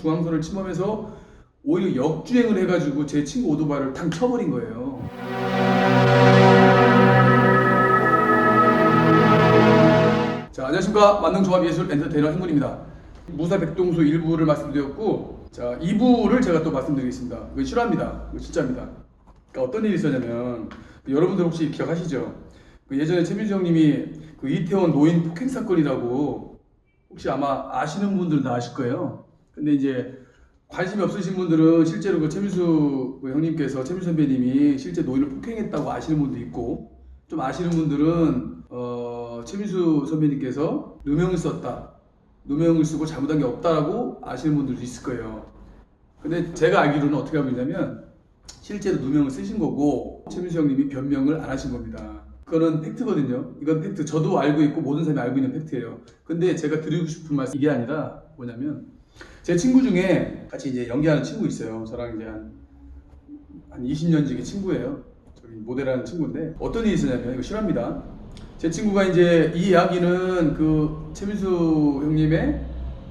중앙선을 침범해서 오히려 역주행을 해가지고 제 친구 오토바이를 탕 쳐버린 거예요. 자, 안녕하십니까. 만능종합예술 엔터테이너 행군입니다. 무사 백동수 1부를 말씀드렸고, 자, 2부를 제가 또 말씀드리겠습니다. 이거 실화입니다. 이거 진짜입니다. 그러니까 어떤 일이 있었냐면, 여러분들 혹시 기억하시죠? 예전에 최민수 형님이 그 이태원 노인 폭행 사건이라고 혹시 아마 아시는 분들은 다 아실 거예요. 근데 이제 관심이 없으신 분들은 실제로 그 최민수 형님께서, 최민수 선배님이 실제 노인을 폭행했다고 아시는 분도 있고, 좀 아시는 분들은 최민수 선배님께서 누명을 썼다, 누명을 쓰고 잘못한 게 없다라고 아시는 분들도 있을 거예요. 근데 제가 알기로는 어떻게 알고 있냐면 실제로 누명을 쓰신 거고 최민수 형님이 변명을 안 하신 겁니다. 그거는 팩트거든요. 이건 팩트. 저도 알고 있고 모든 사람이 알고 있는 팩트예요. 근데 제가 드리고 싶은 말씀 이게 아니라 뭐냐면, 제 친구 중에 같이 이제 연기하는 친구 있어요. 저랑 이제 한 20년 지기 친구예요. 저기 모델하는 친구인데 어떤 일이 있었냐면, 이거 실화입니다. 제 친구가 이제 이 이야기는 그 최민수 형님의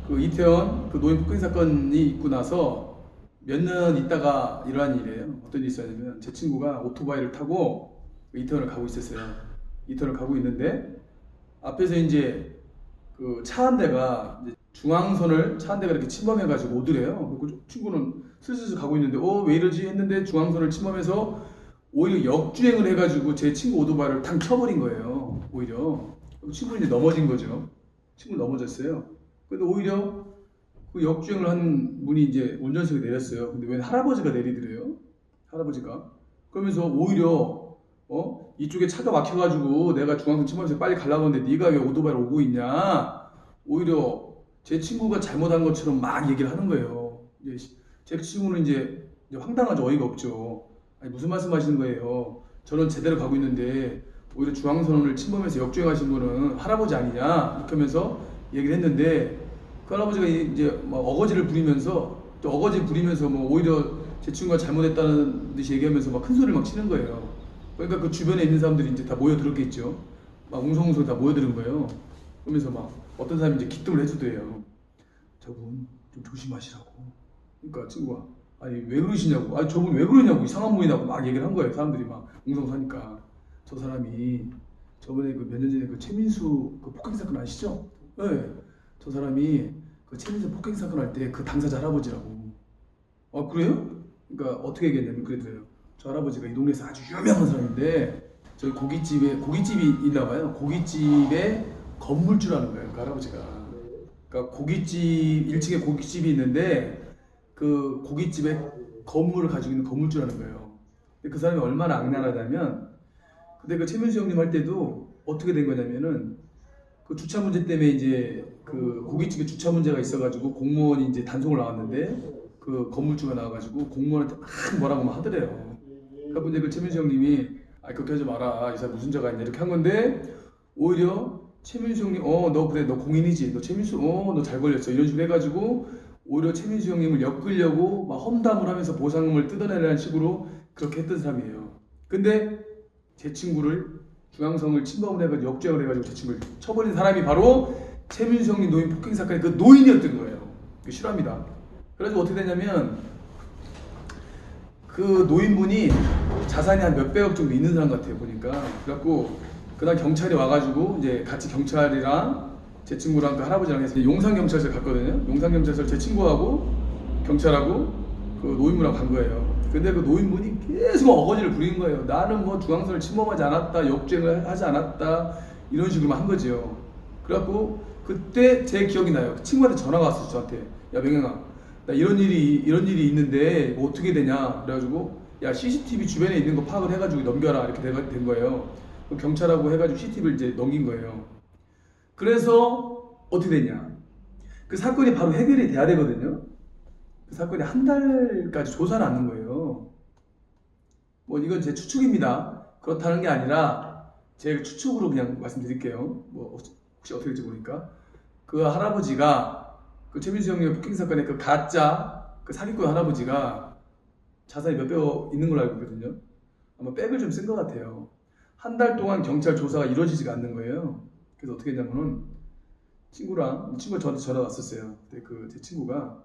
그 이태원 그 노인 폭행 사건이 있고 나서 몇 년 있다가 일어난 일이에요. 어떤 일이 있었냐면, 제 친구가 오토바이를 타고 이태원을 가고 있었어요. 이태원을 가고 있는데 앞에서 이제 그 차 한 대가 이제 중앙선을 차 한 대가 이렇게 침범해가지고 오더래요. 그 친구는 슬슬 가고 있는데 왜 이러지 했는데 중앙선을 침범해서 오히려 역주행을 해가지고 제 친구 오토바이를 탕 쳐버린 거예요. 오히려 친구는 이제 넘어진 거죠. 친구 넘어졌어요. 근데 오히려 그 역주행을 한 분이 이제 운전석에 내렸어요. 근데 왜 할아버지가 내리더래요? 할아버지가. 그러면서 오히려 이쪽에 차가 막혀가지고 내가 중앙선 침범해서 빨리 가려고 하는데 네가 왜 오토바이로 오고 있냐? 오히려 제 친구가 잘못한 것처럼 막 얘기를 하는 거예요. 이제 제 친구는 이제 황당하죠. 어이가 없죠. 아니, 무슨 말씀하시는 거예요? 저는 제대로 가고 있는데 오히려 중앙선을 침범해서 역주행하신 분은 할아버지 아니냐? 이렇게 하면서 얘기를 했는데, 그 할아버지가 이제 막 어거지를 부리면서 또 어거지 부리면서 뭐 오히려 제 친구가 잘못했다는 듯이 얘기하면서 막 큰 소리를 막 치는 거예요. 그러니까 그 주변에 있는 사람들이 이제 다 모여들었겠죠. 막 웅성웅성 다 모여드는 거예요. 그러면서 막 어떤 사람이 이제 기뜸을 해주더래요. 저분 좀 조심하시라고. 그러니까 친구가 아니 왜 그러시냐고, 아니 저분 왜 그러냐고, 이상한 분이라고 막 얘기를 한 거예요. 사람들이 막 웅성하니까. 저 사람이 저번에 그 몇 년 전에 그 최민수 그 폭행 사건 아시죠? 네. 저 사람이 그 최민수 폭행 사건 할 때 그 당사자 할아버지라고. 아 그래요? 그러니까 어떻게 얘기했냐면 그랬더래요. 저 할아버지가 이 동네에서 아주 유명한 사람인데 저희 고깃집이 있나 봐요. 고깃집에 건물주라는 거예요. 그 할아버지가. 그러니까 고깃집 1층에 고깃집이 있는데 그 고깃집에 건물을 가지고 있는 건물주라는 거예요. 근데 그 사람이 얼마나 악랄하다면, 근데 그 최민수 형님 할 때도 어떻게 된 거냐면은 그 주차 문제 때문에 이제 그 고깃집에 주차 문제가 있어가지고 공무원이 이제 단속을 나왔는데 그 건물주가 나와가지고 공무원한테 막 뭐라고 막 하더래요. 그러니까 이제 그 최민수 형님이 그렇게 하지 마라, 이 사람 무슨 죄가 있냐 이렇게 한 건데, 오히려 최민수 형님 너 그래 너 공인이지, 너 최민수 너 잘 걸렸어 이런 식으로 해가지고 오히려 최민수 형님을 엮으려고 막 험담을 하면서 보상금을 뜯어내라는 식으로 그렇게 했던 사람이에요. 근데 제 친구를 중앙선을 침범을 해가지고 역주행을 해가지고 제 친구를 쳐버린 사람이 바로 최민수 형님 노인 폭행 사건의 그 노인이었던 거예요. 그 실화입니다. 그래서 어떻게 되냐면 그 노인분이 자산이 한 몇백억 정도 있는 사람 같아요 보니까. 그래갖고 그날 경찰이 와가지고 이제 같이 경찰이랑 제 친구랑 그 할아버지랑 해서 용산경찰서 갔거든요. 용산경찰서 제 친구하고 경찰하고 그 노인분하고 간 거예요. 근데 그 노인분이 계속 어거지를 부리는 거예요. 나는 뭐 중앙선을 침범하지 않았다, 역주행을 하지 않았다, 이런 식으로만 한 거죠. 그래갖고 그때 제 기억이 나요. 그 친구한테 전화가 왔어요. 저한테. 야 명영아, 나 이런 일이 있는데 뭐 어떻게 되냐. 그래가지고 야 CCTV 주변에 있는 거 파악을 해가지고 넘겨라 이렇게 된 거예요. 경찰하고 해가지고 CCTV를 이제 넘긴 거예요. 그래서 어떻게 됐냐, 그 사건이 바로 해결이 돼야 되거든요. 그 사건이 한 달까지 조사를 않는 거예요. 뭐 이건 제 추측입니다. 그렇다는 게 아니라 제 추측으로 그냥 말씀드릴게요. 뭐 혹시 어떻게 될지 모르니까 그 할아버지가 그 최민수 형님 폭행 사건의 그 가짜 그 사기꾼 할아버지가 자산이 몇백억 있는 걸로 알고 있거든요. 아마 백을 좀 쓴 것 같아요. 한 달 동안 경찰 조사가 이루어지지가 않는 거예요. 그래서 어떻게 했냐면은 친구가 저한테 전화 왔었어요. 근데 그 제 친구가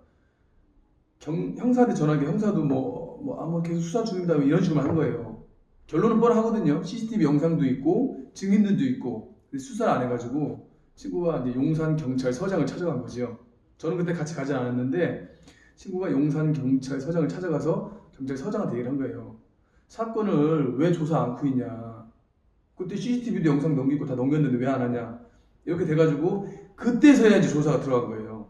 형사한테 전화한 게 형사도 뭐 계속 수사 중입니다 이런 식으로 한 거예요. 결론은 뻔하거든요. CCTV 영상도 있고 증인들도 있고. 근데 수사를 안 해가지고 친구가 이제 용산 경찰서장을 찾아간 거죠. 저는 그때 같이 가지 않았는데 친구가 용산 경찰서장을 찾아가서 경찰서장한테 얘기를 한 거예요. 사건을 왜 조사 않고 있냐. 그때 CCTV도 영상 넘기고 다 넘겼는데 왜 안 하냐. 이렇게 돼가지고 그때서야 이제 조사가 들어간 거예요.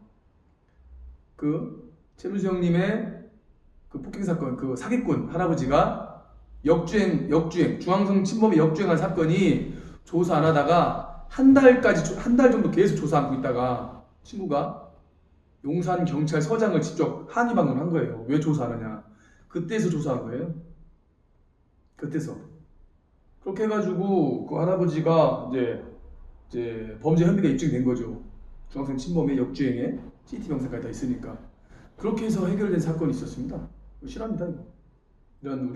그 최문수 형님의 그 폭행 사건, 그 사기꾼 할아버지가 역주행 중앙선 침범에 역주행한 사건이 조사 안 하다가 한 달 정도 계속 조사 않고 있다가 친구가 용산 경찰서장을 직접 항의 방문을 한 거예요. 왜 조사 안 하냐. 그때서 조사한 거예요. 그때서. 그렇게 해가지고 그 할아버지가 이제 범죄 혐의가 입증된 거죠. 중앙선 침범에 역주행에 CCTV 영상까지 다 있으니까. 그렇게 해서 해결된 사건이 있었습니다. 실화입니다. 이거. 이런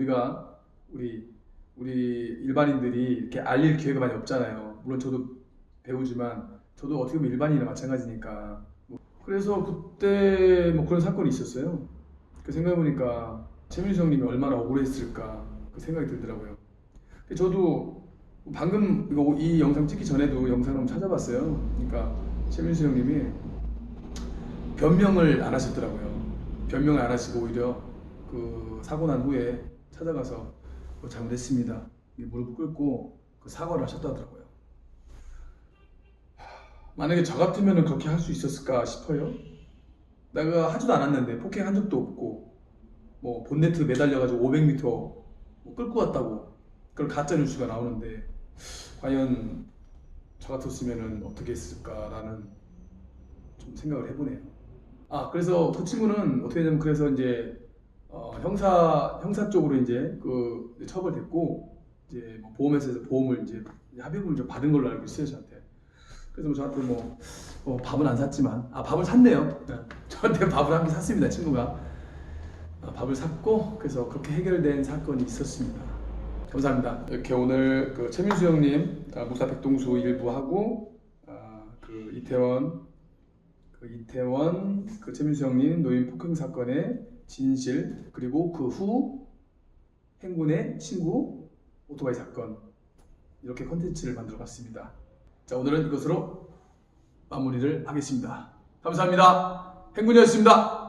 우리 일반인들이 이렇게 알릴 기회가 많이 없잖아요. 물론 저도 배우지만 저도 어떻게 보면 일반인이나 마찬가지니까. 그래서 그때 뭐 그런 사건이 있었어요. 그 생각해보니까 최민수 형님이 얼마나 억울했을까 그 생각이 들더라고요. 저도 방금 이 영상 찍기 전에도 영상을 한번 찾아봤어요. 그러니까 최민수 형님이 변명을 안 하셨더라고요. 변명을 안 하시고 오히려 그 사고 난 후에 찾아가서 잘못했습니다. 무릎을 꿇고 그 사과를 하셨다더라고요. 만약에 저 같으면 그렇게 할 수 있었을까 싶어요. 내가 하지도 않았는데 폭행한 적도 없고 뭐 본네트 매달려가지고 500m 끌고 왔다고 그런 가짜 뉴스가 나오는데 과연 저 같았으면 어떻게 했을까라는 좀 생각을 해보네요. 그래서 그 친구는 어떻게 되냐면 그래서 이제 형사 쪽으로 이제 그 처벌됐고 이제 뭐 보험회사에서 보험을 이제 합의금을 좀 받은 걸로 알고 있어요 저한테. 그래서 뭐 저한테 밥은 안 샀지만 밥을 샀네요. 네. 저한테 밥을 한 개 샀습니다 친구가. 밥을 샀고 그래서 그렇게 해결된 사건이 있었습니다. 감사합니다. 이렇게 오늘 그 최민수 형님 무사 백동수 일부 하고 그 이태원 그 최민수 형님 노인 폭행 사건의 진실 그리고 그 후 행군의 친구 오토바이 사건 이렇게 컨텐츠를 만들어 봤습니다. 자 오늘은 이것으로 마무리를 하겠습니다. 감사합니다. 행군이었습니다.